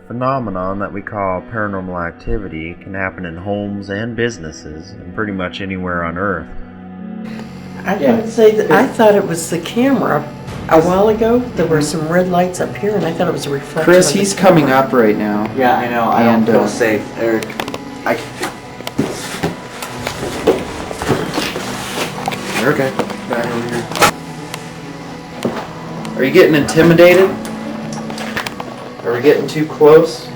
phenomenon that we call paranormal activity can happen in homes and businesses and pretty much anywhere on Earth. I can say that I thought it was the camera. A while ago, there were some red lights up here, and I thought it was a reflection. Chris, he's coming up right now. Yeah, I know. I don't feel safe, Eric. Okay. Back over here. Are you getting intimidated? Are we getting too close?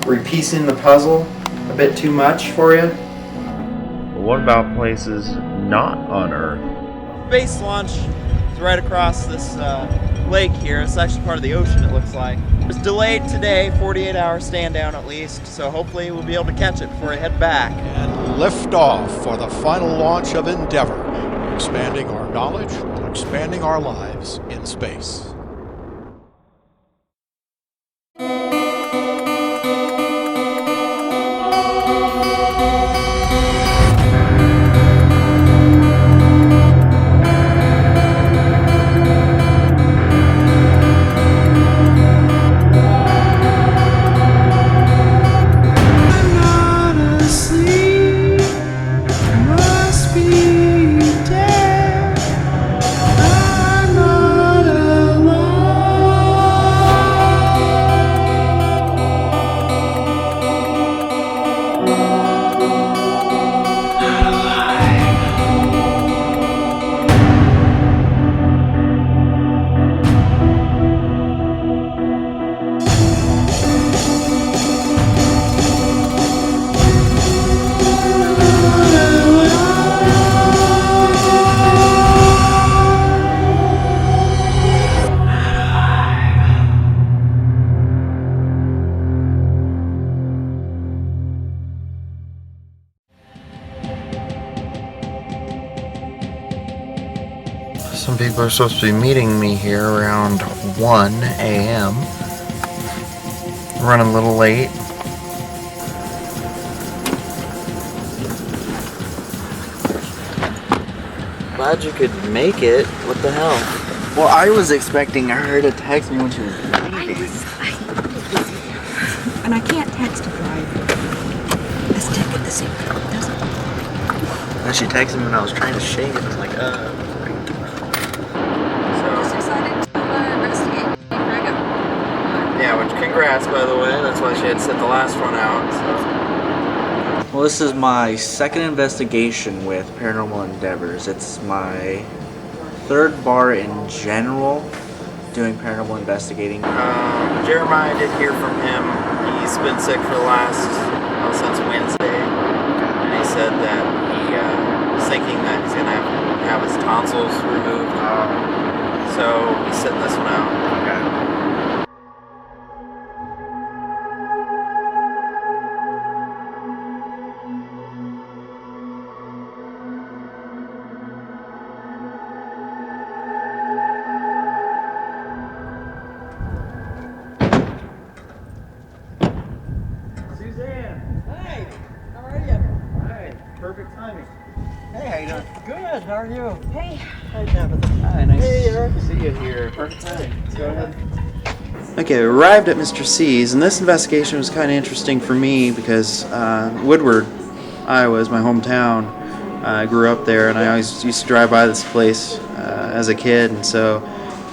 Are we piecing the puzzle a bit too much for you? But what about places not on Earth? Base launch is right across this lake here. It's actually part of the ocean, it looks like. It was delayed today, 48-hour stand down at least, so hopefully we'll be able to catch it before I head back. And lift off for the final launch of Endeavour, expanding our knowledge, expanding our lives in space. Some people are supposed to be meeting me here around 1 a.m. Running a little late. Glad you could make it. What the hell? Well, I was expecting her to text me when she was leaving. And I can't text and drive a stick at the same time, does it? And she texted me when I was trying to shake it. I was like, Just excited to investigate Grego. Yeah, which congrats, by the way. That's why she had set the last one out. So. Well, this is my second investigation with Paranormal Endeavors. It's my third bar in general doing paranormal investigating. Jeremiah did hear from him. He's been sick for the last, since Wednesday. And he said that he was thinking that he's going to have his tonsils removed. So he's sitting this one out. Okay. Perfect timing. Hey, how you doing? Good, how are you? Hey. Hi, Tabitha. Hi, nice Eric. to see you here. Perfect timing. Go ahead. Okay, we arrived at Mr. C's, and this investigation was kind of interesting for me because Woodward, Iowa is my hometown. I grew up there, and I always used to drive by this place as a kid, and so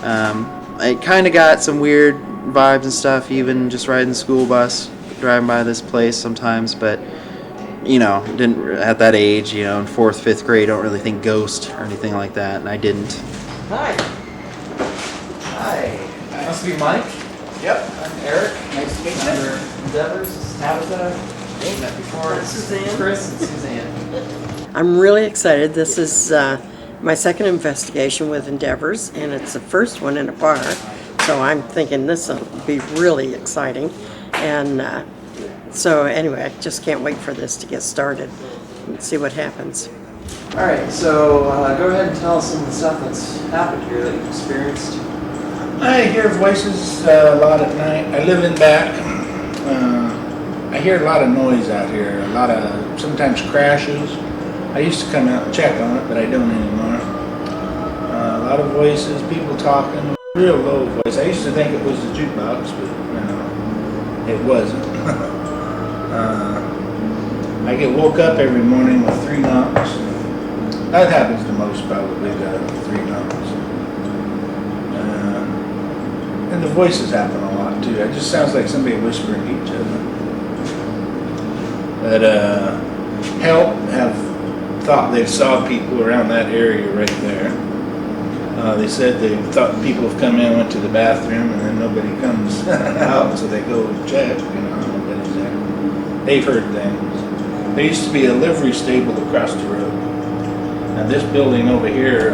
I kind of got some weird vibes and stuff, even just riding the school bus, driving by this place sometimes, but you know, didn't at that age, you know, in 4th, 5th grade, don't really think ghost or anything like that, and I didn't. Hi. Hi. Must be Mike. Yep. I'm Eric. Nice to meet you. Under Endeavors, Tabitha. Met before. Suzanne. Chris and Suzanne. I'm really excited. This is my second investigation with Endeavors, and it's the first one in a bar, so I'm thinking this will be really exciting. And so anyway, I just can't wait for this to get started and see what happens. All right, so go ahead and tell us some of the stuff that's happened here that you've experienced. I hear voices a lot at night. I live in back. I hear a lot of noise out here, a lot of sometimes crashes. I used to come out and check on it, but I don't anymore. A lot of voices, people talking, real low voice. I used to think it was the jukebox, but it wasn't. I get woke up every morning with 3 knocks. That happens the most, probably, the 3 knocks. And the voices happen a lot too. It just sounds like somebody whispering to each other. But help have thought they saw people around that area right there. They said they thought people have come in, went to the bathroom, and then nobody comes out, so they go check. Nobody's there. They've heard things. There used to be a livery stable across the road. Now this building over here,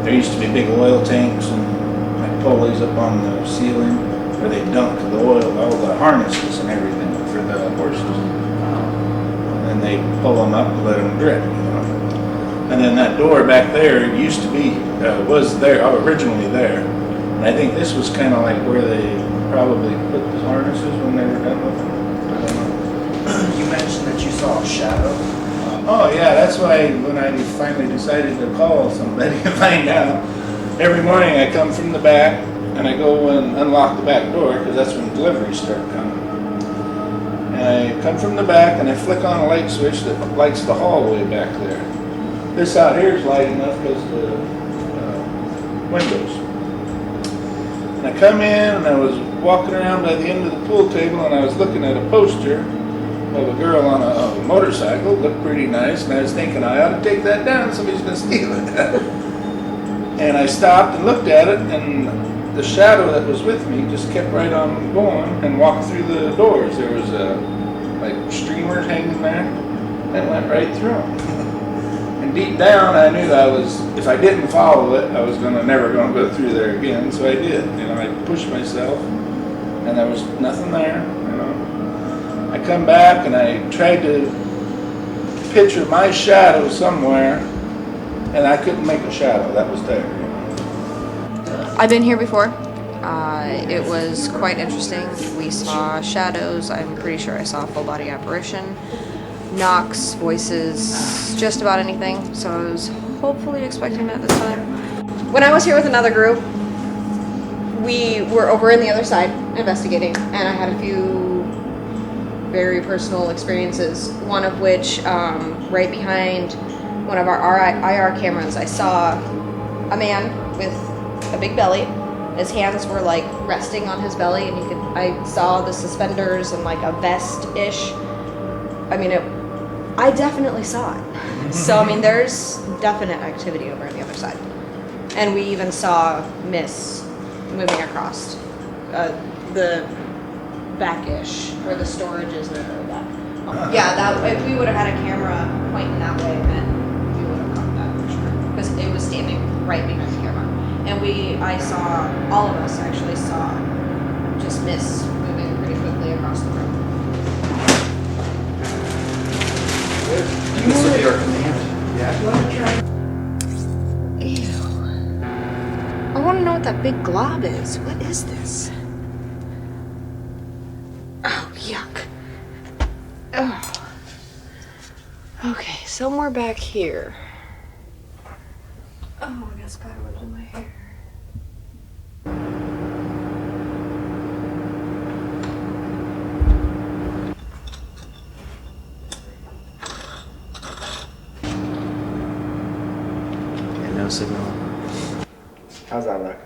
there used to be big oil tanks and pulleys up on the ceiling where they dumped the oil, all the harnesses and everything for the horses. And they pull them up and let them drip, And then that door back there used to be, was there, originally there. And I think this was kind of like where they probably put the harnesses when they were done with them. I don't know. You mentioned that you saw a shadow. Oh yeah, that's why when I finally decided to call somebody to find out. Every morning I come from the back and I go and unlock the back door because that's when deliveries start coming. And I come from the back and I flick on a light switch that lights the hallway back there. This out here is light enough because the windows. And I come in and I was walking around by the end of the pool table and I was looking at a poster of a girl on a motorcycle. Looked pretty nice, and I was thinking I ought to take that down. Somebody's going to steal it. And I stopped and looked at it, and the shadow that was with me just kept right on going and walked through the doors. There was like streamers hanging there and went right through them. And deep down, I knew if I didn't follow it, I was never going to go through there again. So I did. I pushed myself, and there was nothing there. I come back and I tried to picture my shadow somewhere. And I couldn't make a shadow that was there. I've been here before. It was quite interesting. We saw shadows. I'm pretty sure I saw a full body apparition. Knocks, voices, just about anything. So I was hopefully expecting that this time. When I was here with another group, we were over in the other side investigating, and I had a few very personal experiences. One of which, right behind one of our IR cameras, I saw a man with a big belly. His hands were like resting on his belly, and I saw the suspenders and like a vest-ish. I definitely saw it. So there's definite activity over on the other side. And we even saw mist moving across the back-ish where the storage is and that. Yeah, if we would have had a camera pointing that way, then we would have caught that for sure. Because it was standing right behind the camera. And all of us actually saw just mist moving pretty quickly across the room. This would be our command. Yeah. Ew. I want to know what that big glob is. What is this? Oh, yuck. Oh. Okay, somewhere back here. Oh, I got spiderwebs in my hair. Okay, no signal. How's that look?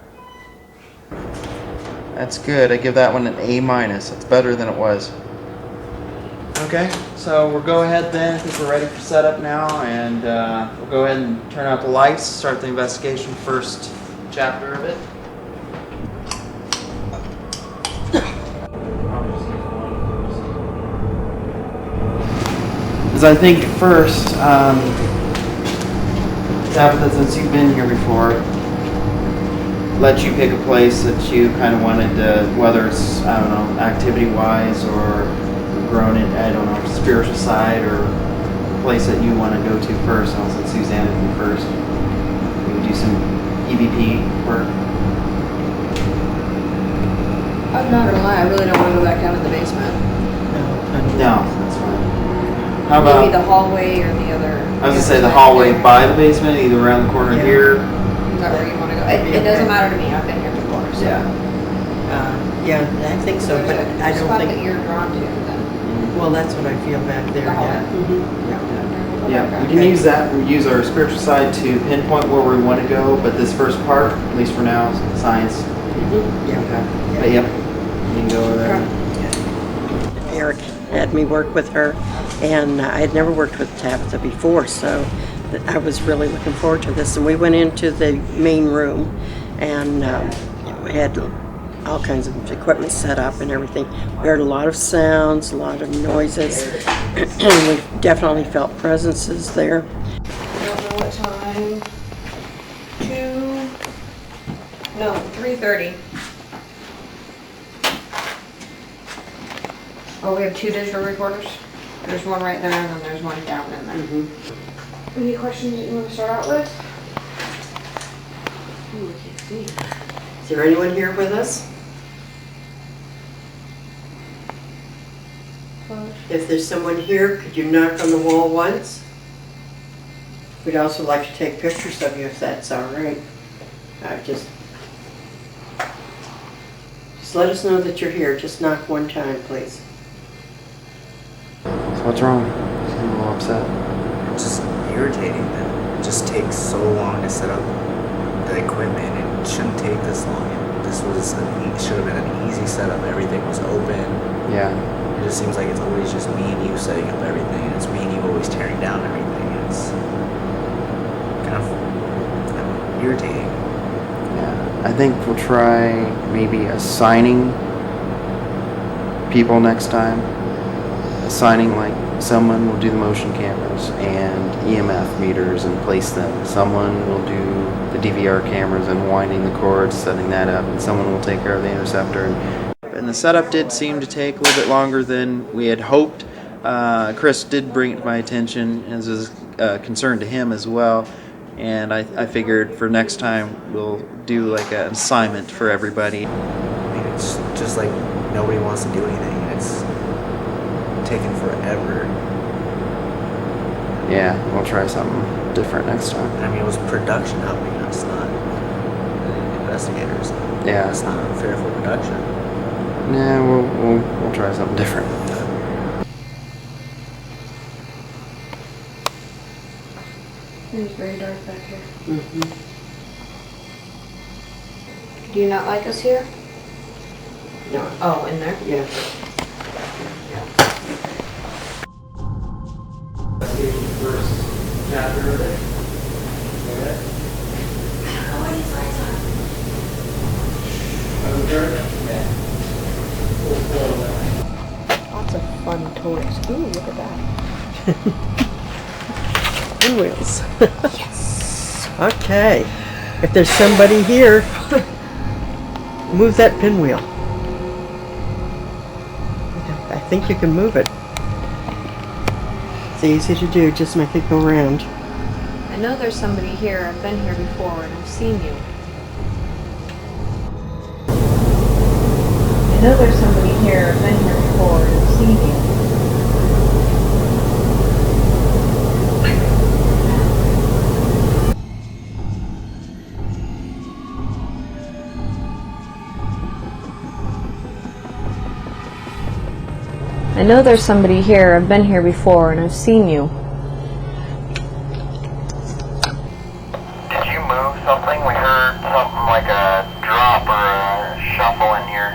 That's good. I give that one an A-. It's better than it was. Okay, so we'll go ahead then. I think we're ready for setup now, and we'll go ahead and turn out the lights, start the investigation, first chapter of it. Because I think first, Tabitha, since you've been here before, let you pick a place that you kind of wanted to, whether it's, I don't know, activity-wise or grown in, I don't know, spiritual side, or a place that you want to go to first. And I'll let Susanna do first. We would do some EVP work. I'm not gonna lie, I really don't want to go back down to the basement. No, that's fine. How about maybe the hallway or the other? I was gonna say the hallway by the basement, either around the corner here, Is that where you want to go? It doesn't matter to me. I've been here before. So. Yeah, I think so, but I don't spot think. that you're drawn to then. Well, that's what I feel back there. Yeah, we can use that. We use our spiritual side to pinpoint where we want to go, but this first part, at least for now, is science. Yeah. Okay. But yep, you can go over there. Eric had me work with her, and I had never worked with Tabitha before, so I was really looking forward to this. And we went into the main room, and we had all kinds of equipment set up and everything. We heard a lot of sounds, a lot of noises, and we definitely felt presences there. I don't know what time. 3:30. Oh, we have 2 digital recorders. There's one right there, and then there's one down in there. Any questions that you want to start out with? Ooh, I can't see. Is there anyone here with us? If there's someone here, could you knock on the wall once? We'd also like to take pictures of you if that's all right. Just let us know that you're here. Just knock one time, please. So what's wrong? You seem a little upset. It's just irritating that it just takes so long to set up the equipment. It shouldn't take this long. This should have been an easy setup. Everything was open. Yeah. It just seems like it's always just me and you setting up everything, and it's me and you always tearing down everything. It's kind of irritating. Yeah. I think we'll try maybe assigning people next time. Assigning, like, someone will do the motion cameras and EMF meters and place them. Someone will do the DVR cameras and winding the cords, setting that up, and someone will take care of the interceptor. And the setup did seem to take a little bit longer than we had hoped. Chris did bring it to my attention as a concern to him as well. And I figured for next time we'll do like an assignment for everybody. I mean, it's just like nobody wants to do anything. It's taking forever. Yeah, we'll try something different next time. I mean, it was production helping us, not investigators. Yeah. It's not fair for production. Yeah, we'll try something different. It's very dark back here. Do you not like us here? No. Oh, in there? Yeah. First chapter of it. Lots of fun toys. Ooh, look at that. Pinwheels. Yes. Okay. If there's somebody here, move that pinwheel. I think you can move it. It's easy to do, just make it go round. I know there's somebody here. I've been here before and I've seen you. I know there's somebody here. I've been here before and I've seen you. I know there's somebody here. I've been here before and I've seen you. Did you move something? We heard something like a drop or a shuffle in here.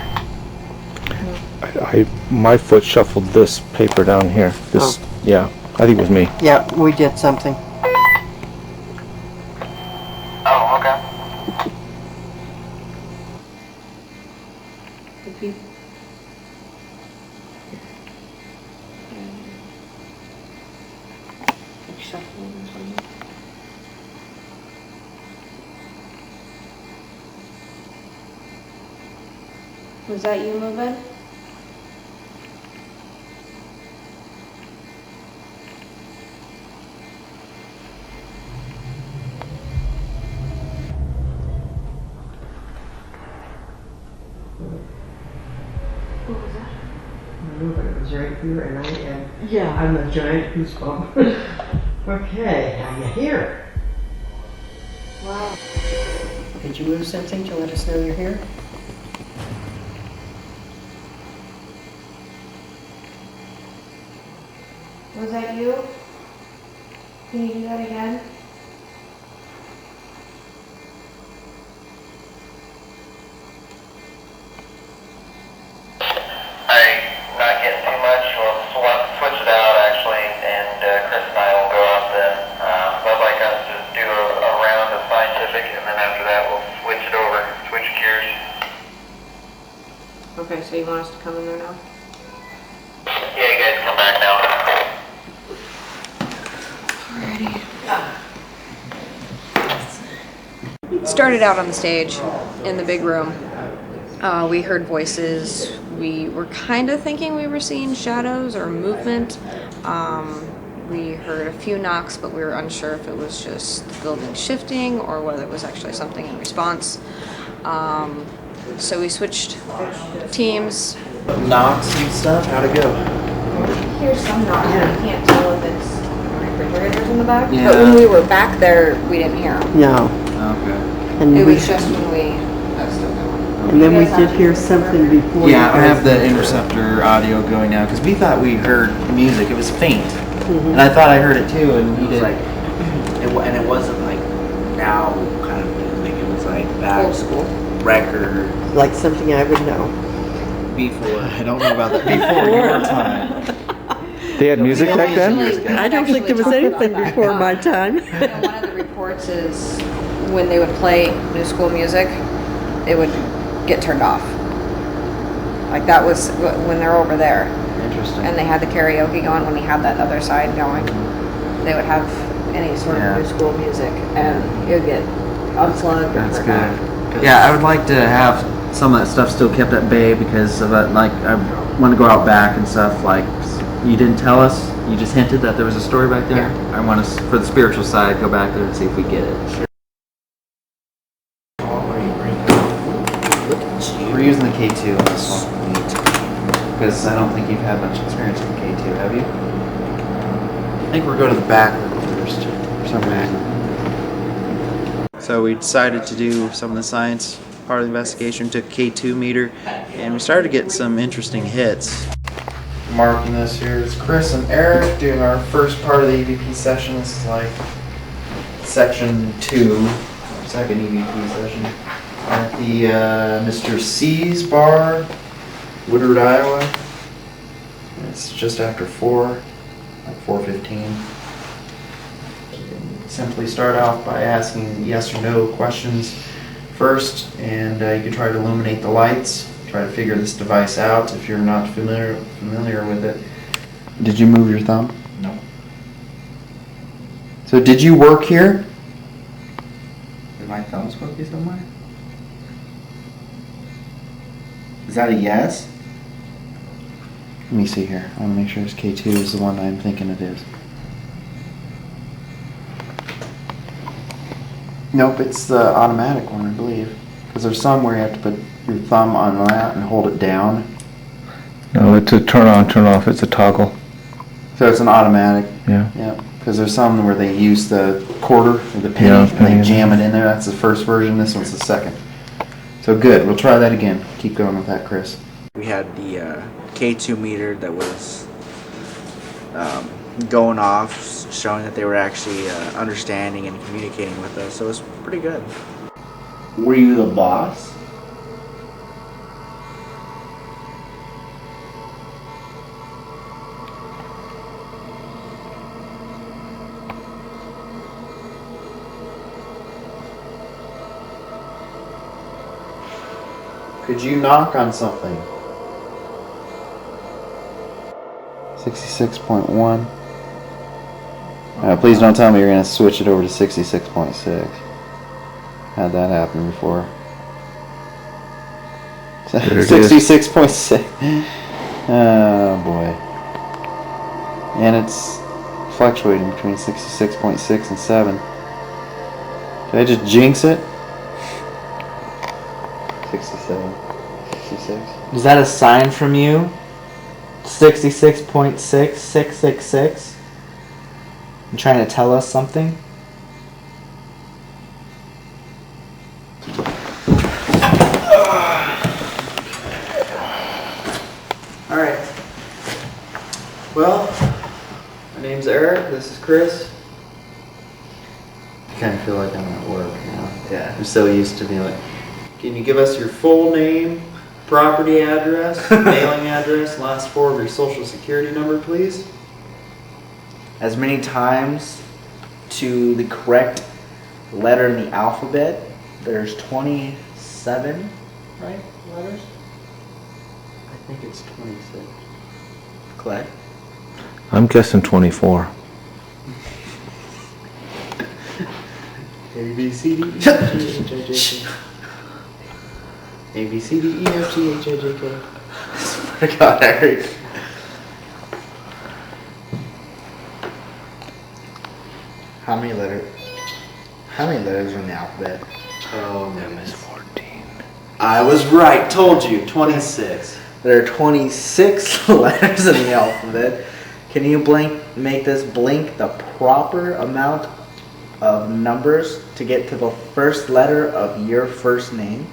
My foot shuffled this paper down here. This, yeah, I think it was me. Yeah, we did something. Oh, okay. Was that you moving? What was that? It was right here, and I am. I'm a giant goosebump. Okay, now you hear it. Wow. Did you move something to let us know you're here? Was that you? Can you do that again? I'm not getting too much. We'll switch it out actually, and Chris and I will go out then. I'd like us to do a round of scientific, and then after that we'll switch it over, switch gears. Okay, so you want us to come in there now? Yeah, you guys come back now. Started out on the stage in the big room. We heard voices. We were kind of thinking we were seeing shadows or movement. We heard a few knocks, but we were unsure if it was just the building shifting or whether it was actually something in response. So we switched teams. Knocks and stuff? How'd it go? Here's some knocks. Yeah. You can't tell if it's refrigerators in the back. Yeah. But when we were back there, we didn't hear them. No. Okay. And It we, was just when we... That's still going. and then we did hear something before. Yeah, you I have guys- the interceptor audio going now because we thought we heard music. It was faint, Mhm. and I thought I heard it too, and he It was did. like, and it wasn't like now kind of music. It was like back Old school. record Like something I would know. before. I don't know about that before your time. They had music back then? I don't think there was anything before my time. One of the reports is when they would play new school music, it would get turned off. Like that was when they're over there. Interesting. And they had the karaoke going when he had that other side going. They would have any sort of new school music and it would get unplugged. That's good. Yeah, I would like to have some of that stuff still kept at bay because of it. Like I want to go out back and stuff. Like you didn't tell us, you just hinted that there was a story back there. Yeah. I want us for the spiritual side go back there and see if we get it. We're using the K2 on this one because I don't think you've had much experience with the K2, have you? I think we'll go to the back first for some reason. So we decided to do some of the science part of the investigation. Took K2 meter, and we started to get some interesting hits. Marking this here is Chris and Eric doing our first part of the EVP session. This is like section 2, second EVP session. At the Mr. C's bar, Woodward, Iowa. It's just after 4, like 4:15. Simply start off by asking yes or no questions first, and you can try to illuminate the lights. Try to figure this device out if you're not familiar with it. Did you move your thumb? No. So did you work here? Is my thumb supposed to be somewhere? Is that a yes? Let me see here. I want to make sure this K2 is the one I'm thinking it is. Nope, it's the automatic one, I believe. Because there's some where you have to put your thumb on that and hold it down. No, it's a turn on, turn off. It's a toggle. So it's an automatic. Yeah. Yeah. Because there's some where they use the quarter or the penny Yeah, and penny, they jam it in there. That's the first version. This one's the second. So good. We'll try that again. Keep going with that, Chris. We had the K2 meter that was going off, showing that they were actually understanding and communicating with us. So it was pretty good. Were you the boss? Could you knock on something? 66.1. Please don't tell me you're going to switch it over to 66.6. Had that happen before. There it is. 66.6. Oh boy. And it's fluctuating between 66.6 and 7. Did I just jinx it? 67. 66. Is that a sign from you? 66.6666? You trying to tell us something? My name's Eric. This is Chris. I kind of feel like I'm at work now. Yeah. I'm so used to being like, can you give us your full name, property address, mailing address, last four of your social security number, please? As many times to the correct letter in the alphabet. There's 27, right, letters? I think it's 26. Clay? I'm guessing 24. A, B, C, D, E, F, G, H, I, J, K. A, B, C, D, E, F, G, H, I, J, K. Swear to God, Eric. How many letters are in the alphabet? Oh, Miss 14. I was right. Told you. 26. There are 26 letters in the alphabet. Can you make this blink the proper amount of numbers to get to the first letter of your first name?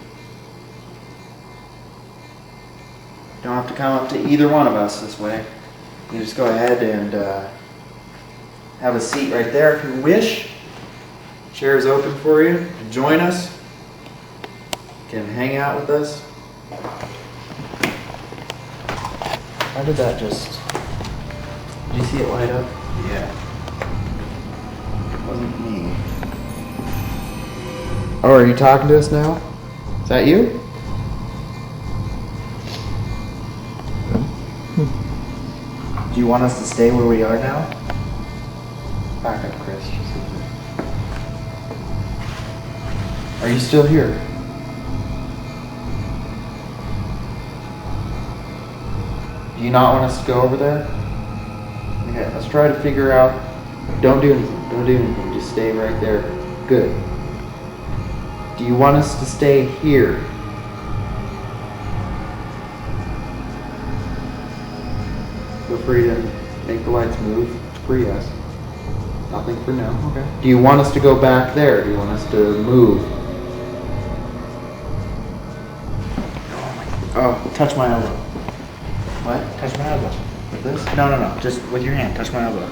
You don't have to come up to either one of us this way. You just go ahead and have a seat right there if you wish. Chair is open for you. Join us. You can hang out with us. How did that just... Did you see it light up? Yeah. It wasn't me. Oh, are you talking to us now? Is that you? Do you want us to stay where we are now? Back up, Chris. Are you still here? Do you not want us to go over there? Okay, let's try to figure out. Don't do anything. Don't do anything. Just stay right there. Good. Do you want us to stay here? Feel free to make the lights move. For yes. Nothing for no. Okay. Do you want us to go back there? Do you want us to move? Oh, touch my elbow. What? Touch my elbow. With this? No. Just with your hand. Touch my elbow.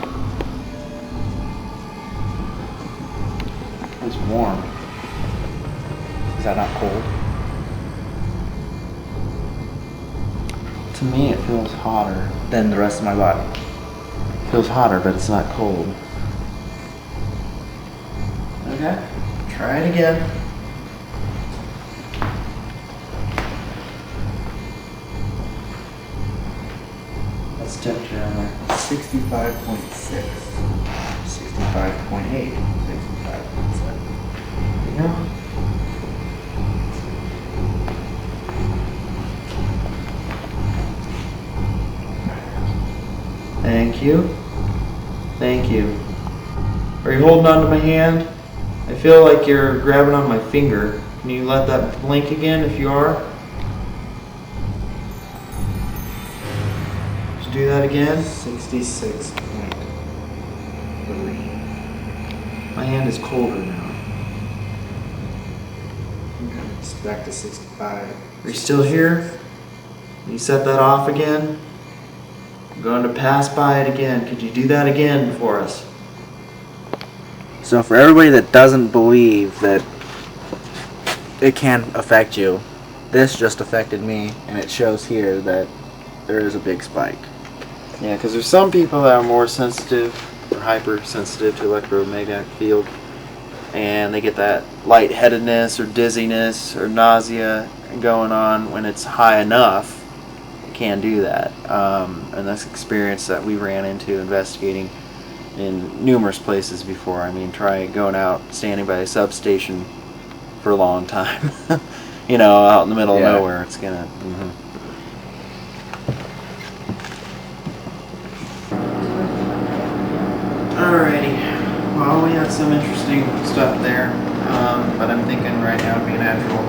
It's warm. Is that not cold? To me, it feels hotter than the rest of my body. It feels hotter, but it's not cold. Okay. Try it again. What's the temperature on there? 65.6. 65.8. 65.7. Yeah. Thank you. Thank you. Are you holding on to my hand? I feel like you're grabbing on my finger. Can you let that blink again if you are? Just do that again. 66.3. My hand is colder now. Okay, it's back to 65. Are you still here? Can you set that off again? I'm going to pass by it again. Could you do that again for us? So for everybody that doesn't believe that it can affect you, this just affected me, and it shows here that there is a big spike. Yeah, because there's some people that are more sensitive or hypersensitive to electromagnetic field, and they get that lightheadedness or dizziness or nausea going on when it's high enough. It can do that, and that's experience that we ran into investigating in numerous places before. I mean, try going out, standing by a substation for a long time. You know, out in the middle of nowhere, it's gonna. Alrighty. Well, we had some interesting stuff there, but I'm thinking right now would be a natural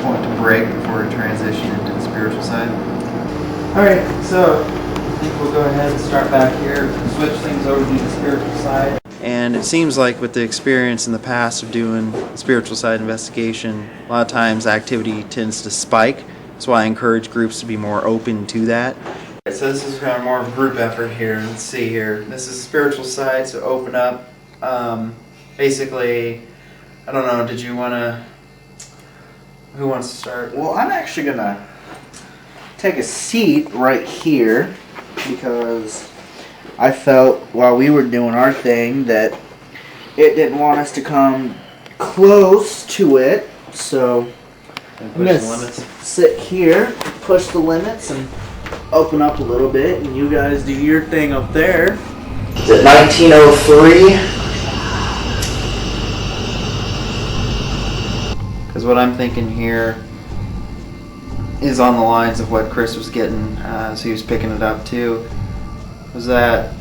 point to break before we transition into the spiritual side. Alright, so I think we'll go ahead and start back here, switch things over to the spiritual side. And it seems like with the experience in the past of doing spiritual side investigation, a lot of times activity tends to spike. That's why I encourage groups to be more open to that. So this is kind of more of a group effort here. Let's see here. This is spiritual side, so open up. Basically, I don't know, did you want to... Who wants to start? Well, I'm actually going to take a seat right here because I felt while we were doing our thing that it didn't want us to come close to it. So I'm going to sit here, push the limits, and open up a little bit, and you guys do your thing up there. Is it 1903? Because what I'm thinking here is on the lines of what Chris was getting, so he was picking it up too. Was that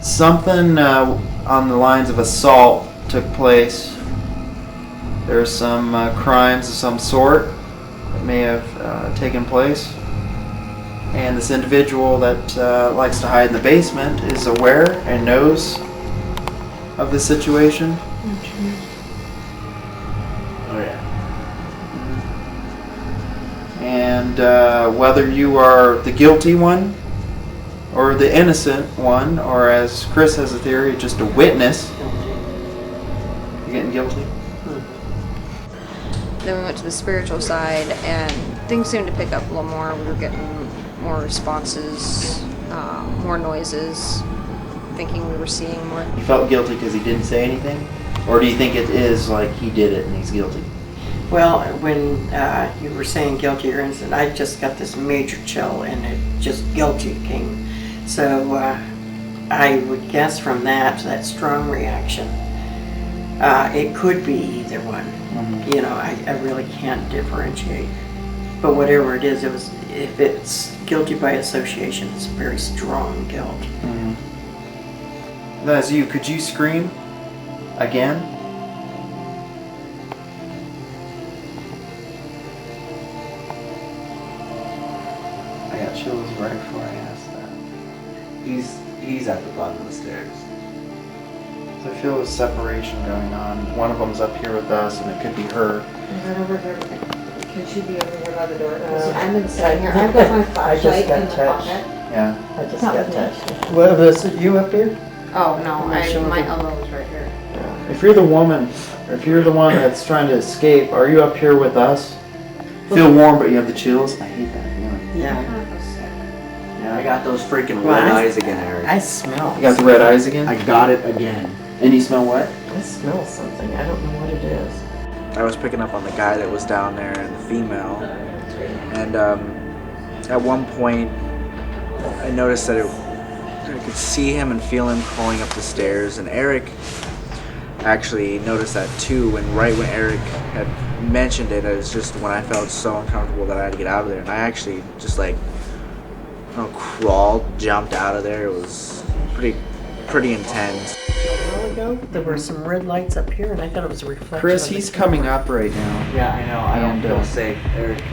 something on the lines of assault took place? There are some crimes of some sort that may have taken place. And this individual that likes to hide in the basement is aware and knows of the situation. Oh yeah. And whether you are the guilty one or the innocent one, or as Chris has a theory, just a witness, you're getting guilty. Then we went to the spiritual side, and things seemed to pick up a little more. We were getting more responses, more noises, thinking we were seeing more. You felt guilty because he didn't say anything? Or do you think it is like he did it and he's guilty? Well, when you were saying guilty or innocent, I just got this major chill, and it just guilty came. So I would guess from that strong reaction, it could be either one. You know, I really can't differentiate. But whatever it is, if it's guilty by association, it's very strong guilt. That's you. Could you scream again? I got chills right before I asked that. He's at the bottom of the stairs. So I feel a separation going on. One of them's up here with us, and it could be her. Is that over here? Can she be over here by the door? I'm inside here. I've got my flashlight in the pocket. Yeah. I just got touched. Well, was it you up here? Oh no, my elbow was right here. If you're the woman, or if you're the one that's trying to escape, are you up here with us? Feel warm, but you have the chills? I hate that feeling. Yeah. Yeah, I got those freaking red eyes again, Eric. I smell. You got the red eyes again? I got it again. And you smell what? I smell something. I don't know what it is. I was picking up on the guy that was down there and the female, and at one point I noticed that I could see him and feel him crawling up the stairs, and Eric actually noticed that too, and right when Eric had mentioned it, it was just when I felt so uncomfortable that I had to get out of there, and I actually just crawled, jumped out of there. It was pretty intense. A while ago, there were some red lights up here, and I thought it was a reflection. Chris, he's coming up right now. Yeah, I know. I don't feel safe, Eric.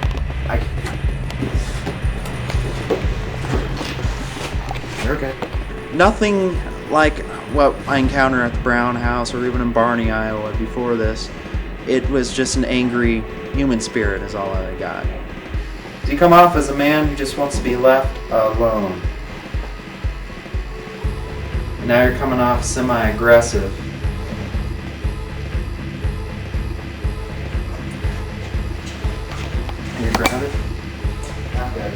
You're okay. Nothing like what I encountered at the Brown House or even in Barney, Iowa before this. It was just an angry human spirit is all I got. So you come off as a man who just wants to be left alone. And now you're coming off semi-aggressive. And you're grounded? Not good.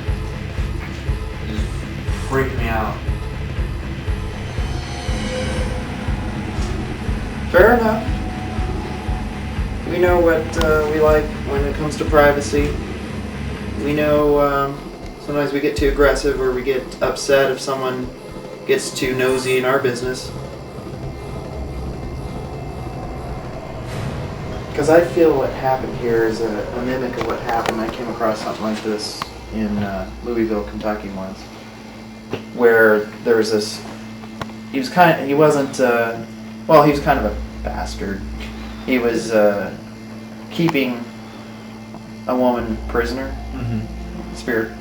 It just freaked me out. Fair enough. We know what we like when it comes to privacy. We know sometimes we get too aggressive or we get upset if someone gets too nosy in our business. Because I feel what happened here is a mimic of what happened. I came across something like this in Louisville, Kentucky once, where there was this. He was kind of a bastard. He was keeping a woman prisoner, spirit,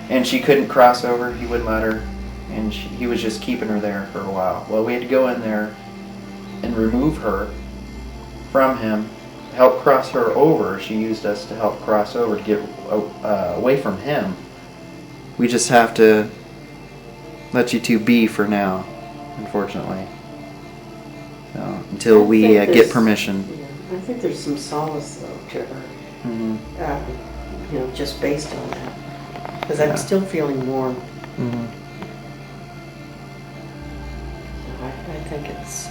and she couldn't cross over. He wouldn't let her, and he was just keeping her there for a while. Well, we had to go in there and remove her from him, help cross her over. She used us to help cross over to get away from him. we just have to let you two be for now, unfortunately. So, until we get permission. Yeah, I think there's some solace though to her. You know, just based on that, because I'm still feeling warm. I think it's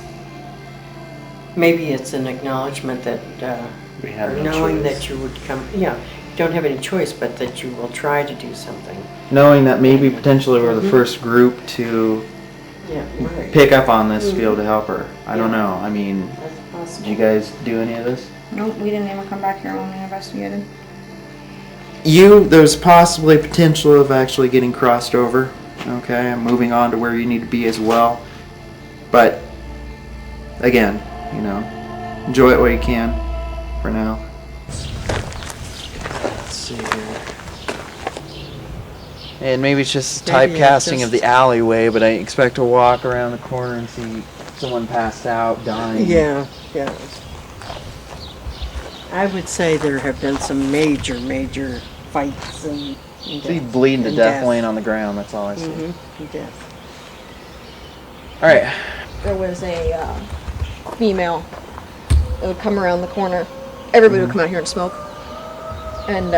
maybe it's an acknowledgement that We have no knowing choice. that you would come. Yeah, you don't have any choice, but that you will try to do something. Knowing that maybe potentially we're the first group to Yeah, right. pick up on this to be able to help her. I don't know. I mean, That's possible. did you guys do any of this? Nope, we didn't even come back here when we investigated. There's possibly potential of actually getting crossed over. Okay, and moving on to where you need to be as well. But again, you know, enjoy it while you can for now. Let's see here. And maybe it's just Maybe it's typecasting of just- the alleyway, but I expect to walk around the corner and see someone passed out, dying. Yeah. I would say there have been some major fights and See bleeding to death laying on the ground, that's all I see. Death. Alright. There was a female that would come around the corner. Everybody would come out here and smoke. And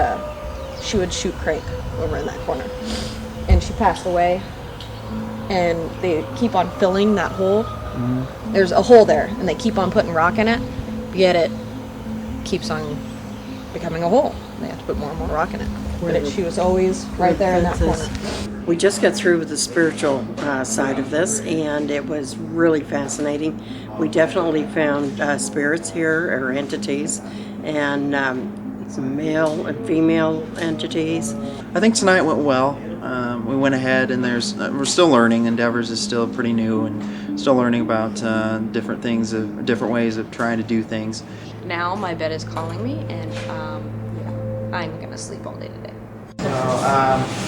she would shoot crank over in that corner. And she passed away. And they keep on filling that hole. There's a hole there, and they keep on putting rock in it. Yet it keeps on becoming a hole. They have to put more and more rock in it. But she was always right there in that corner. We just got through with the spiritual side of this, and it was really fascinating. We definitely found spirits here, or entities, and some male and female entities. I think tonight went well. We went ahead, and we're still learning. Endeavors is still pretty new, and still learning about different things, different ways of trying to do things. Now my bed is calling me, and I'm gonna sleep all day today. So,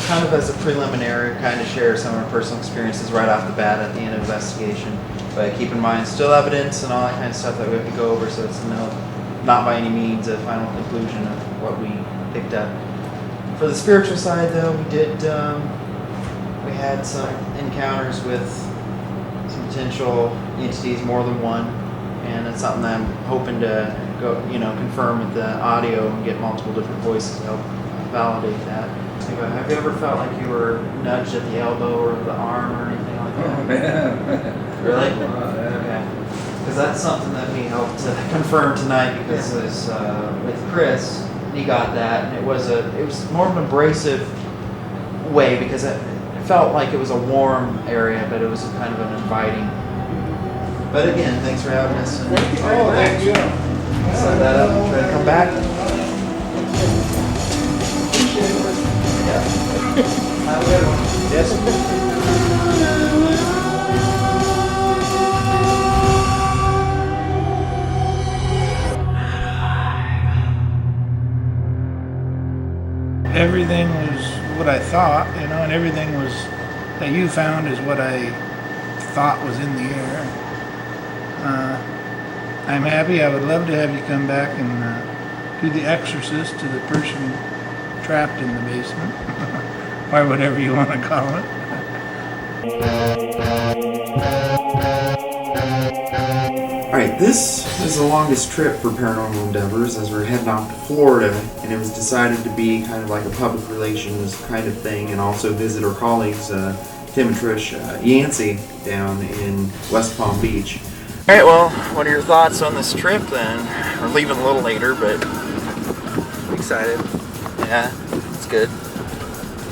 kind of as a preliminary, kind of share some of our personal experiences right off the bat at the end of the investigation. But keep in mind, still evidence and all that kind of stuff that we have to go over, so it's not by any means a final conclusion of what we picked up. For the spiritual side, though, we had some encounters with some potential entities, more than one, and that's something that I'm hoping to go, confirm with the audio and get multiple different voices to help validate that. Have you ever felt like you were nudged at the elbow or the arm or anything like that? Oh, man. Really? Okay. Because that's something that we helped to confirm tonight, because it was with Chris, he got that, and it was more of an abrasive way, because it felt like it was a warm area, but it was kind of an inviting. But again, thanks for having us. And Thank you. set that up and try to come back. Yeah. Have a good one. Yes. Everything was what I thought, and everything was that you found is what I thought was in the air. I'm happy. I would love to have you come back and do the exorcist to the person trapped in the basement, or whatever you want to call it. Alright, this is the longest trip for Paranormal Endeavors, as we're heading off to Florida, and it was decided to be kind of like a public relations kind of thing, and also visit our colleagues, Tim and Trish Yancey, down in West Palm Beach. Alright, well, what are your thoughts on this trip then? We're leaving a little later, but I'm excited. Yeah, it's good.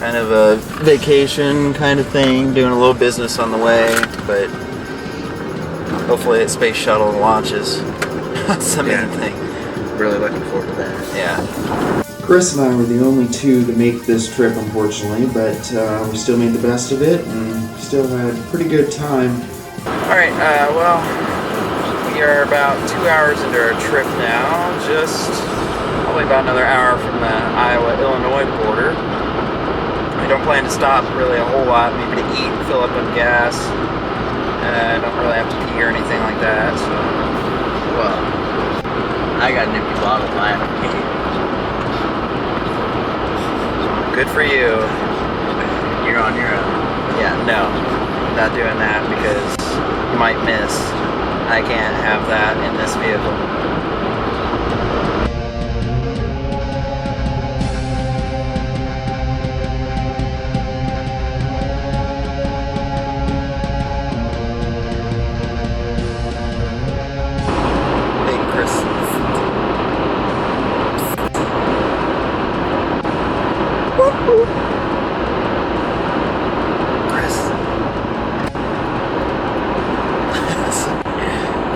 Kind of a vacation kind of thing, doing a little business on the way, but hopefully a space shuttle launches. That's the main thing. Really looking forward to that. Yeah. Chris and I were the only two to make this trip, unfortunately, but we still made the best of it and still had a pretty good time. Alright, well, we are about 2 hours into our trip now, just probably about another hour from the Iowa-Illinois border. I don't plan to stop really a whole lot, maybe to eat and fill up on gas. I don't really have to pee or anything like that, so. Well, I got an empty bottle of mine. Good for you. you're on your own. Yeah, no, not doing that because you might miss. I can't have that in this vehicle. Big Chris.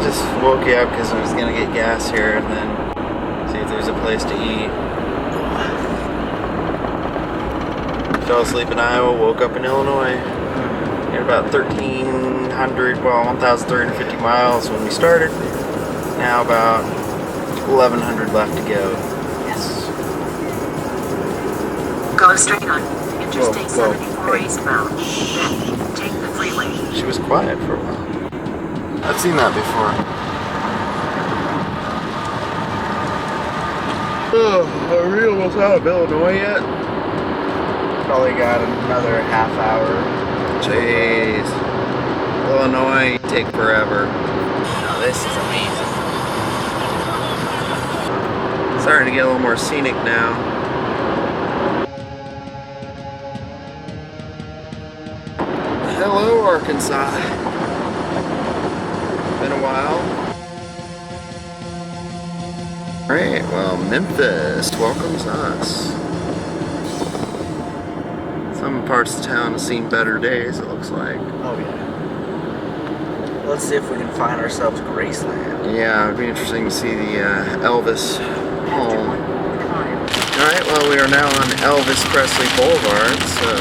Just woke you up because I was gonna get gas here and then see if there's a place to eat. Fell asleep in Iowa, woke up in Illinois. At about 1,350 miles when we started. Now about 1,100 left to go. Yes. Go straight on. Interstate Whoa, 74 eastbound. Then take the freeway. She was quiet for a while. I've seen that before. Oh, are we almost out of Illinois yet? Probably got another half hour. Jeez. Illinois take forever. Oh, this is amazing. Starting to get a little more scenic now. Hello, Arkansas. Been a while. Alright, well, Memphis welcomes us. Some parts of town have seen better days, it looks like. Oh yeah. Let's see if we can find ourselves Graceland. Yeah, it'd be interesting to see the Elvis home. Alright, well, we are now on Elvis Presley Boulevard, so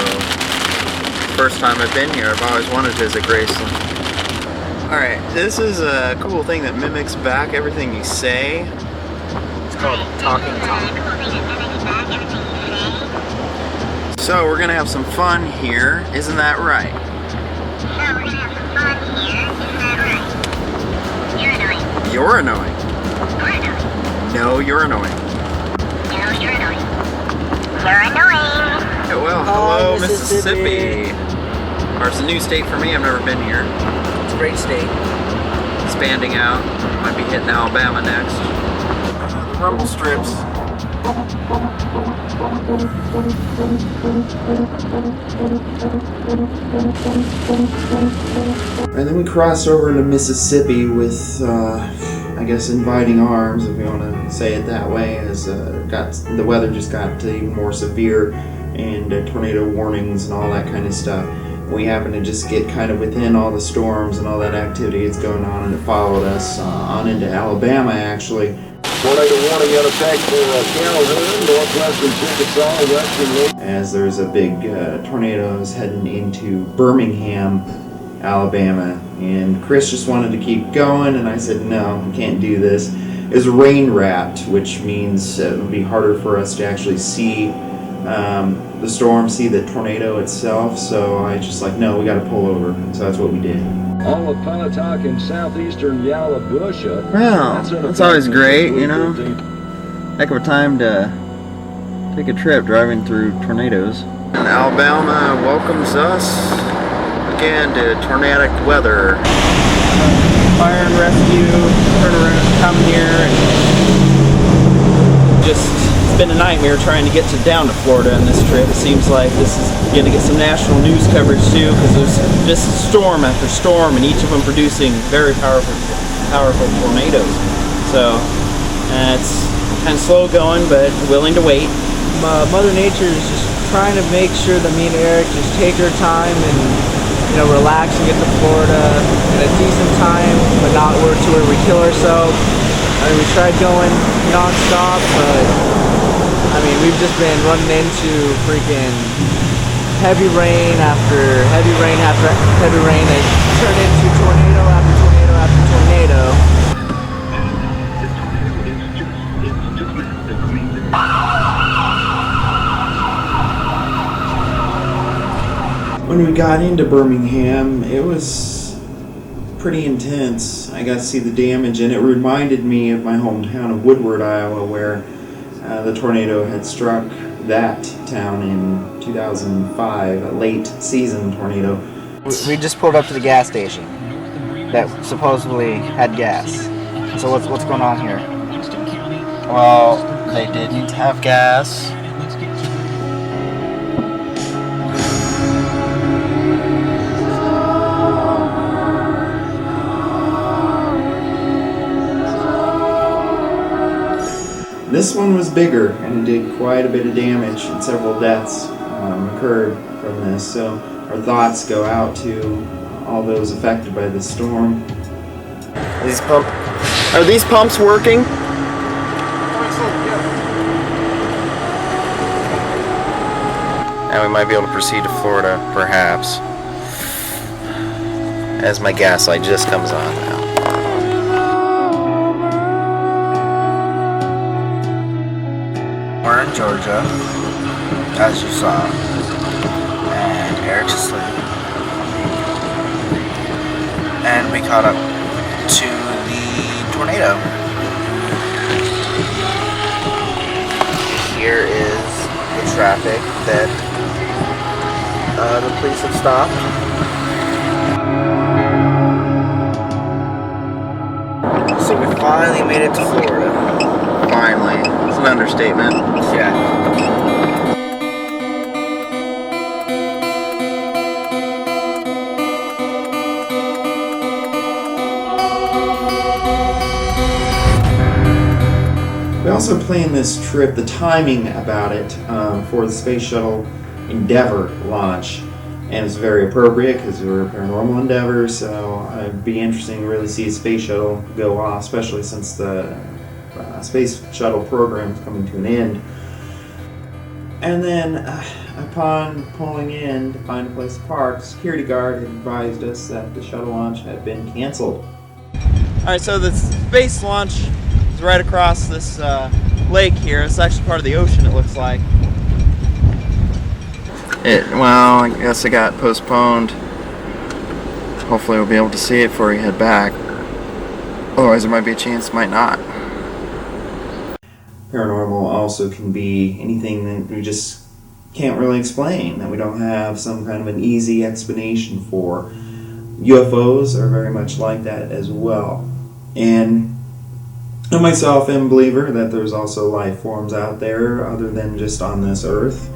first time I've been here. I've always wanted to visit Graceland. Alright, this is a cool thing that mimics back everything you say. It's called Talking Tom. So we're gonna have some fun here, isn't that right? You're annoying. No, you're annoying. You're annoying. Yeah, well, hello, Mississippi. Or it's a new state for me, I've never been here. It's a great state. Expanding out, might be hitting Alabama next. The rumble strips. And then we crossed over into Mississippi with, I guess, inviting arms, if you want to say it that way, as the weather just got even more severe, and tornado warnings and all that kind of stuff. We happened to just get kind of within all the storms and all that activity that's going on, and it followed us on into Alabama, actually. Tornado warning in effect for Calhoun, northwestern Chickasaw, western. As there's a big tornadoes heading into Birmingham, Alabama, and Chris just wanted to keep going, and I said, no, we can't do this. It's rain wrapped, which means it would be harder for us to actually see the storm, see the tornado itself, so I just like, no, we got to pull over, so that's what we did. All of Pontotoc and southeastern Yalobusha. Well, that's always great, you know. Heck of a time to take a trip driving through tornadoes. And Alabama welcomes us again to tornadic weather. Fire and rescue, turn around, come here, and just it's been a nightmare trying to get down to Florida on this trip. It seems like this is going to get some national news coverage too, because there's just storm after storm, and each of them producing very powerful tornadoes. So it's kind of slow going, but willing to wait. Mother Nature is just trying to make sure that me and Eric just take our time and, you know, relax and get to Florida in a decent time, but not to where we kill ourselves. I mean, we tried going non-stop, but I mean, we've just been running into freaking heavy rain after heavy rain after heavy rain, and turned into tornado after tornado after tornado. When we got into Birmingham, it was pretty intense. I got to see the damage, and it reminded me of my hometown of Woodward, Iowa, where the tornado had struck that town in 2005, a late season tornado. We just pulled up to the gas station that supposedly had gas. So what's going on here? Well, they didn't have gas. This one was bigger and it did quite a bit of damage, and several deaths occurred from this. So our thoughts go out to all those affected by this storm. Are these pumps working? And we might be able to proceed to Florida, perhaps, as my gas light just comes on now. We're in Georgia, as you saw, and Eric's asleep. And we caught up to the tornado. Here is the traffic that the police have stopped. So we finally made it to Florida. Finally. It's an understatement. Yeah. We also planned this trip, the timing about it, for the Space Shuttle Endeavour launch, and it's very appropriate because we're paranormal endeavors, so it'd be interesting to really see a space shuttle go off, especially since the space shuttle program is coming to an end. And then, upon pulling in to find a place to park, the security guard had advised us that the shuttle launch had been canceled. Alright, so the space launch is right across this lake here. It's actually part of the ocean, it looks like. Well, I guess it got postponed. Hopefully we'll be able to see it before we head back. Otherwise there might be a chance it might not. Paranormal also can be anything that we just can't really explain, that we don't have some kind of an easy explanation for. UFOs are very much like that as well. And I myself am a believer that there's also life forms out there other than just on this earth.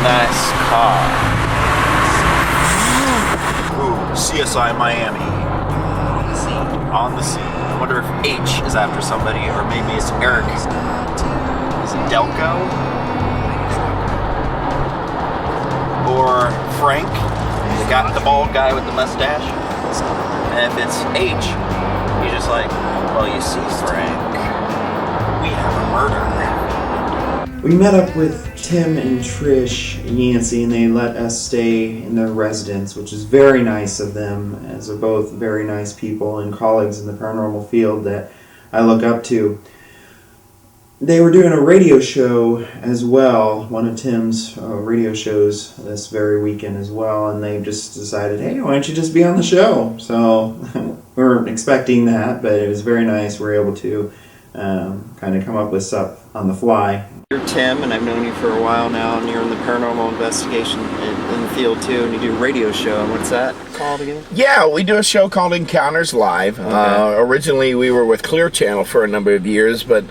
Nice car. Ooh, CSI Miami. On the scene. I wonder if H is after somebody, or maybe it's Eric. Is it Delco? Or Frank, the bald guy with the mustache? And if it's H, he's just like, well, you see, Frank, we have a murder. We met up with Tim and Trish Yancey, and they let us stay in their residence, which is very nice of them, as they're both very nice people and colleagues in the paranormal field that I look up to. They were doing a radio show as well, one of Tim's radio shows this very weekend as well, and they just decided, hey, why don't you just be on the show? So we weren't expecting that, but it was very nice. We were able to kind of come up with stuff on the fly. You're Tim, and I've known you for a while now, and you're in the paranormal investigation in the field too, and you do a radio show. And what's that called again? Yeah, we do a show called Encounters Live. Okay. Originally, we were with Clear Channel for a number of years, but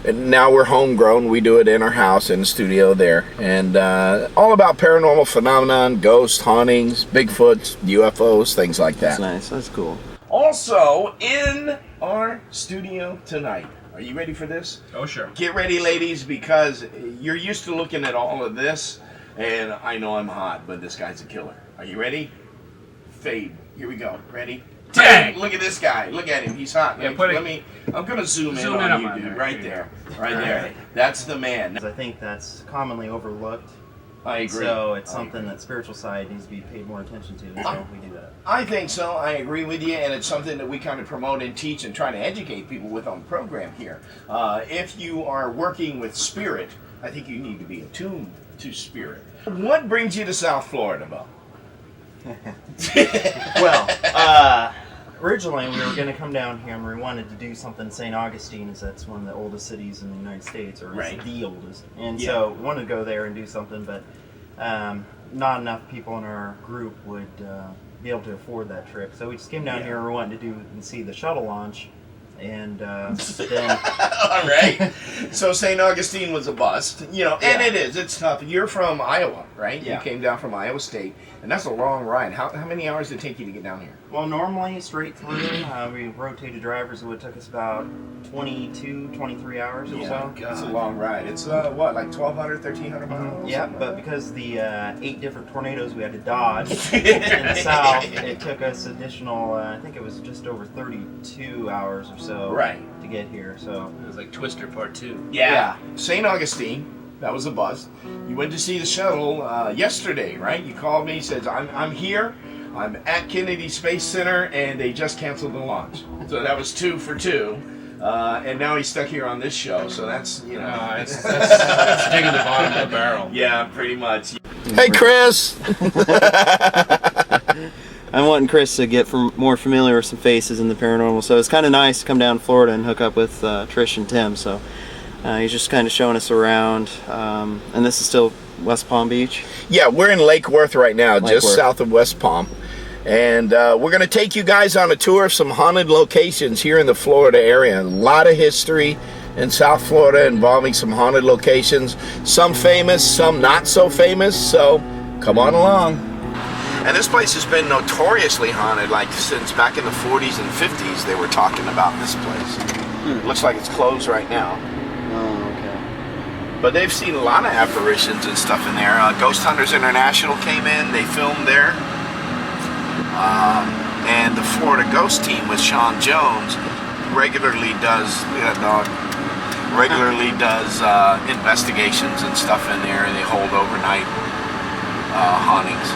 now we're homegrown. We do it in our house, in the studio there, and all about paranormal phenomenon, ghosts, hauntings, Bigfoots, UFOs, things like that. That's nice. That's cool. Also, in our studio tonight, are you ready for this? Oh, sure. Get ready, ladies, because you're used to looking at all of this, and I know I'm hot, but this guy's a killer. Are you ready? Fade. Here we go. Ready? Dang! Look at this guy. Look at him. He's hot. Yeah, I'm going to zoom in in on on you, him. dude. Right there. Right there. That's the man. I think that's commonly overlooked. I agree. So it's something that spiritual side needs to be paid more attention to, so we do that. I think so. I agree with you, and it's something that we kind of promote and teach and try to educate people with on the program here. If you are working with spirit, I think you need to be attuned to spirit. What brings you to South Florida, Bo? Well, originally we were going to come down here and we wanted to do something. St. Augustine is that's one of the oldest cities in the United States, or Right. it's the oldest. And Yeah. so we wanted to go there and do something, but not enough people in our group would be able to afford that trip. So we just came down here and we wanted to do and see the shuttle launch. And then All right. So St. Augustine was a bust, and it is. It's tough. You're from Iowa, right? Yeah. You came down from Iowa State, and that's a long ride. How many hours did it take you to get down here? Well, normally straight through, we rotated drivers. It would take us about 22, 23 hours or so. That's a long ride. It's like 1,200, 1,300 miles? Yeah, but because the 8 different tornadoes we had to dodge in the south, it took us additional, I think it was just over 32 hours or so to get here. So It was like Twister Part 2. Yeah. St. Augustine, that was a buzz. You went to see the shuttle yesterday, right? You called me, said, I'm here. I'm at Kennedy Space Center, and they just canceled the launch. So that was 2 for 2. And now he's stuck here on this show, so that's, That's digging the bottom of the barrel. Yeah, pretty much. Hey, Chris! I'm wanting Chris to get more familiar with some faces in the paranormal, so it's kind of nice to come down to Florida and hook up with Trish and Tim. So he's just kind of showing us around, and this is still West Palm Beach. Yeah, we're in Lake Worth right now, Lake just Worth. south of West Palm. And we're going to take you guys on a tour of some haunted locations here in the Florida area. A lot of history in South Florida involving some haunted locations. Some famous, some not so famous. So come on along. And this place has been notoriously haunted, like since back in the 40s and 50s they were talking about this place. Looks like it's closed right now. Oh, okay. But they've seen a lot of apparitions and stuff in there. Ghost Hunters International came in, they filmed there. And the Florida Ghost Team with Sean Jones regularly does investigations and stuff in there, and they hold overnight hauntings.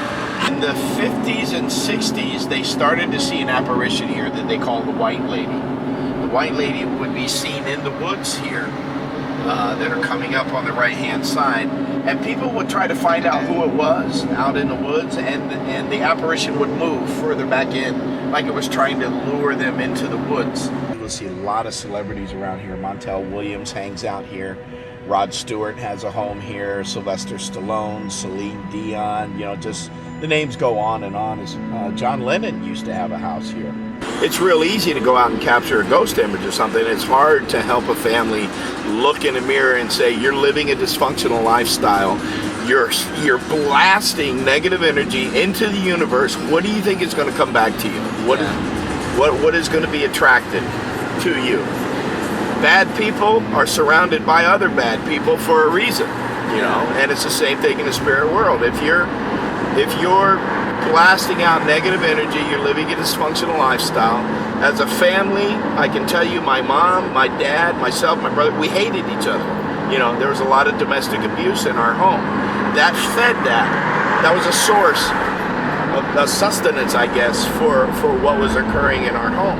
In the 50s and 60s, they started to see an apparition here that they call the White Lady. The White Lady would be seen in the woods here that are coming up on the right-hand side. And people would try to find out who it was out in the woods, and the apparition would move further back in, like it was trying to lure them into the woods. You'll see a lot of celebrities around here. Montel Williams hangs out here. Rod Stewart has a home here. Sylvester Stallone, Celine Dion, just the names go on and on. John Lennon used to have a house here. It's real easy to go out and capture a ghost image or something. It's hard to help a family look in a mirror and say, you're living a dysfunctional lifestyle. You're blasting negative energy into the universe. What do you think is going to come back to you? What is going to be attracted to you? Bad people are surrounded by other bad people for a reason, and it's the same thing in the spirit world. If you're blasting out negative energy, you're living a dysfunctional lifestyle. As a family, I can tell you, my mom, my dad, myself, my brother, we hated each other. There was a lot of domestic abuse in our home. That fed that. That was a source of sustenance, I guess, for what was occurring in our home.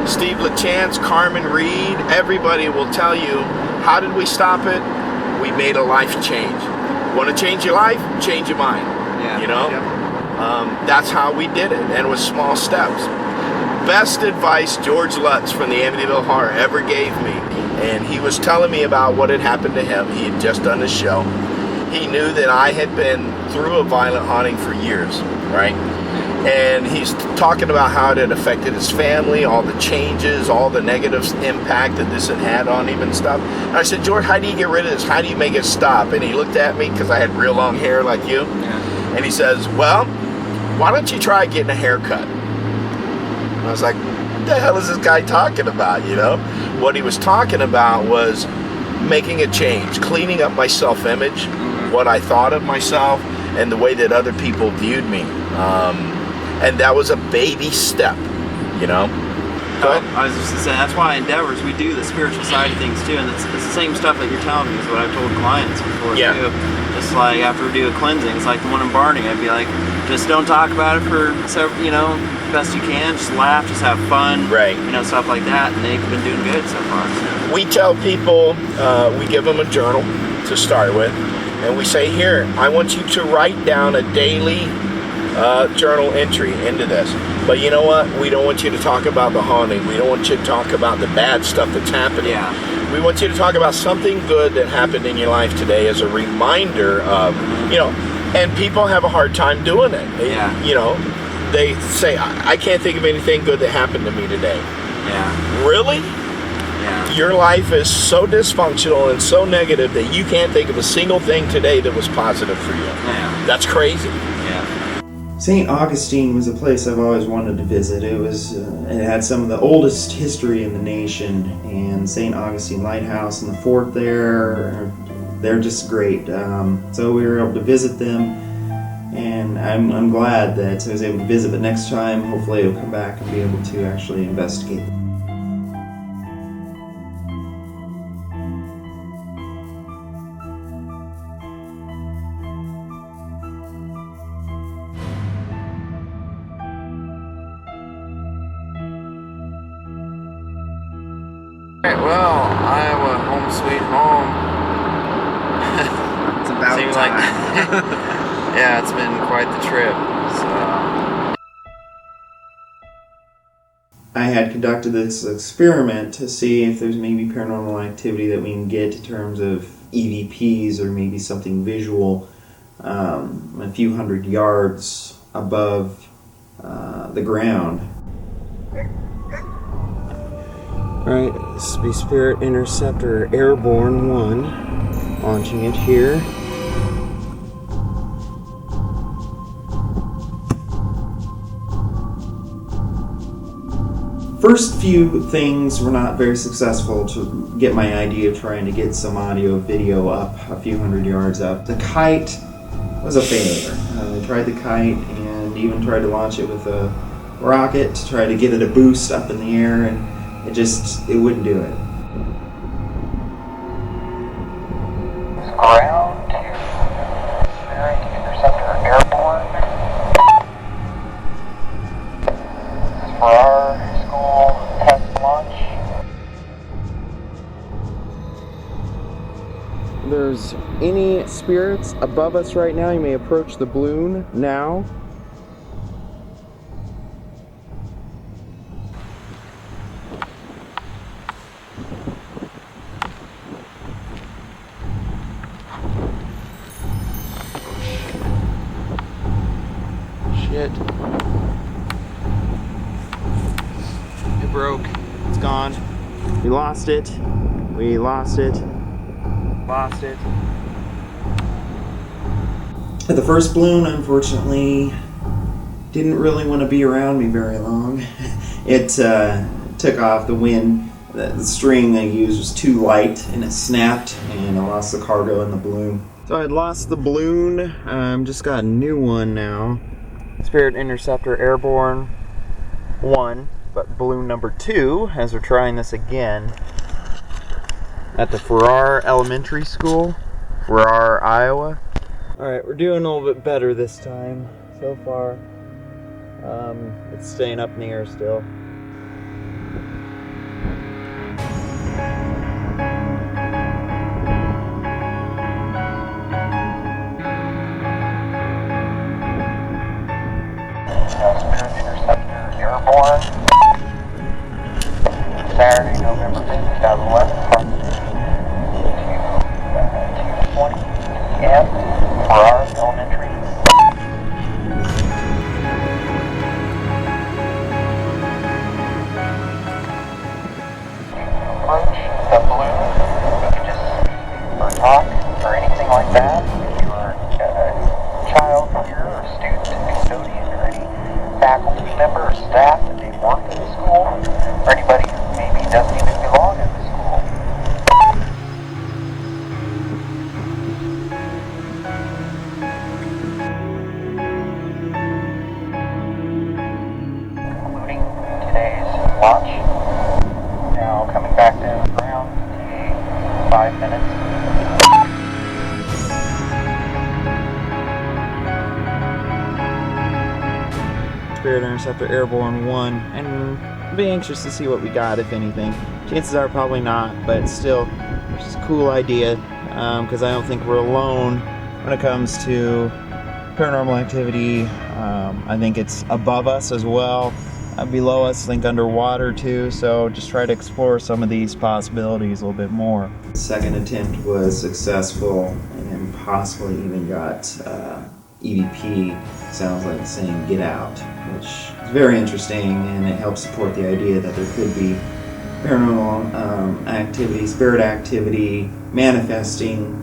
Steve LaChance, Carmen Reed, everybody will tell you, how did we stop it? We made a life change. Want to change your life? Change your mind. That's how we did it, and with small steps. Best advice George Lutz from the Amityville Horror ever gave me, and he was telling me about what had happened to him. He had just done a show. He knew that I had been through a violent haunting for years, right? And he's talking about how it had affected his family, all the changes, all the negative impact that this had had on him and stuff. And I said, George, how do you get rid of this? How do you make it stop? And he looked at me, because I had real long hair like you, and he says, well, why don't you try getting a haircut? And I was like, what the hell is this guy talking about, What he was talking about was making a change, cleaning up my self-image, what I thought of myself, and the way that other people viewed me. And that was a baby step, Go ahead. I was just going to say, that's why Endeavors, we do the spiritual side of things too, and it's the same stuff that you're telling me is what I've told clients before too. It's like after we do a cleansing, it's like the one in Barney, I'd be like, just don't talk about it for best you can, just laugh, just have fun, right? Stuff like that, and they've been doing good so far. We tell people, we give them a journal to start with, And we say, here, I want you to write down a daily journal entry into this. But you know what? We don't want you to talk about the haunting. We don't want you to talk about the bad stuff that's happening. Yeah. We want you to talk about something good that happened in your life today as a reminder of, you know, and people have a hard time doing it. Yeah. You know, they say, I can't think of anything good that happened to me today. Yeah. Really? Yeah. Your life is so dysfunctional and so negative that you can't think of a single thing today that was positive for you. Yeah. That's crazy. Yeah. St. Augustine was a place I've always wanted to visit. It had some of the oldest history in the nation, and St. Augustine Lighthouse and the fort there, they're just great. So we were able to visit them, and I'm glad that I was able to visit, but next time hopefully I'll come back and be able to actually investigate. Alright, well, Iowa, home sweet home. It's about Seems time. like, yeah, it's been quite the trip. So I had conducted this experiment to see if there's maybe paranormal activity that we can get in terms of EVPs or maybe something visual a few hundred yards above the ground. Alright, this will be Spirit Interceptor Airborne 1, launching it here. First few things were not very successful to get my idea of trying to get some audio video up a few hundred yards up. The kite was a failure. I tried the kite and even tried to launch it with a rocket to try to get it a boost up in the air, and it wouldn't do it. Ground to Spirit Interceptor Airborne. This is for our school test launch. If there's any spirits above us right now, you may approach the balloon now. Shit. It broke. It's gone. We lost it. We lost it. Lost it. The first balloon, unfortunately, didn't really want to be around me very long. It took off. The wind, the string I used was too light, and it snapped, and I lost the cargo in the balloon. So I lost the balloon. Just got a new one now. Spirit Interceptor Airborne 1, but balloon number 2, as we're trying this again at the Farrar Elementary School, Farrar, Iowa. Alright, we're doing a little bit better this time so far. It's staying up in the air still. Spirit Interceptor Airborne. Saturday, November 5th, 2011, approximately 2:20 p.m. Farrar Elementary. Approach the balloon. You can just speak or talk or anything like that. If you are a child here or a student, custodian, or any faculty member or staff that may work at the school, or anybody who maybe doesn't even belong at the school. Concluding today's launch. Now coming back down to the ground, 5 minutes. Spirit Interceptor Airborne 1, and I'll be anxious to see what we got, if anything. Chances are probably not, but still, it's just a cool idea, because I don't think we're alone when it comes to paranormal activity. I think it's above us as well, below us, I think underwater too, so just try to explore some of these possibilities a little bit more. The second attempt was successful and possibly even got EVP, sounds like saying get out, which is very interesting, and it helps support the idea that there could be paranormal activity, spirit activity, manifesting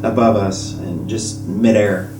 above us and just midair.